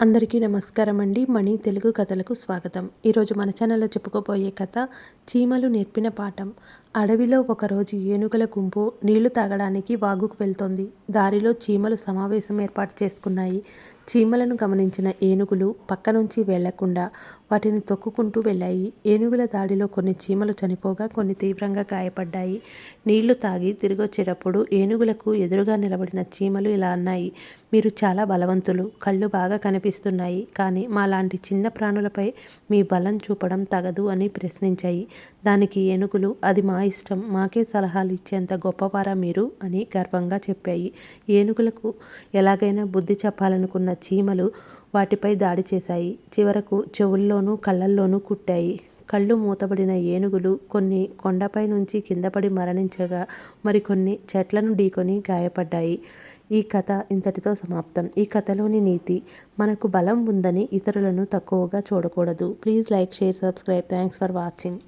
అందరికీ నమస్కారం అండి. మణి తెలుగు కథలకు స్వాగతం. ఈరోజు మన ఛానల్లో చెప్పుకోబోయే కథ చీమలు నేర్పిన పాఠం. అడవిలో ఒకరోజు ఏనుగుల గుంపు నీళ్లు తాగడానికి వాగుకు వెళ్తోంది. దారిలో చీమలు సమావేశం ఏర్పాటు చేసుకున్నాయి. చీమలను గమనించిన ఏనుగులు పక్క నుంచి వెళ్లకుండా వాటిని తొక్కుకుంటూ వెళ్ళాయి. ఏనుగుల దాడిలో కొన్ని చీమలు చనిపోగా కొన్ని తీవ్రంగా గాయపడ్డాయి. నీళ్లు తాగి తిరిగొచ్చేటప్పుడు ఏనుగులకు ఎదురుగా నిలబడిన చీమలు ఇలా అన్నాయి: మీరు చాలా బలవంతులు, కళ్ళు బాగా కనిపిస్తున్నాయి, కానీ మాలాంటి చిన్న ప్రాణులపై మీ బలం చూపడం తగదు అని ప్రశ్నించాయి. దానికి ఏనుగులు, అది మా ఇష్టం, మాకే సలహాలు ఇచ్చేంత గొప్పవారా మీరు అని గర్వంగా చెప్పాయి. ఏనుగులకు ఎలాగైనా బుద్ధి చెప్పాలనుకున్న చీమలు వాటిపై దాడి చేశాయి. చివరకు చెవుల్లోనూ కళ్ళల్లోనూ కుట్టాయి. కళ్ళు మూతబడిన ఏనుగులు కొన్ని కొండపై నుంచి కిందపడి మరణించగా మరికొన్ని చెట్లను ఢీకొని గాయపడ్డాయి. ఈ కథ ఇంతటితో సమాప్తం. ఈ కథలోని నీతి: మనకు బలం ఉందని ఇతరులను తక్కువగా చూడకూడదు. Please like, share, subscribe. Thanks for watching.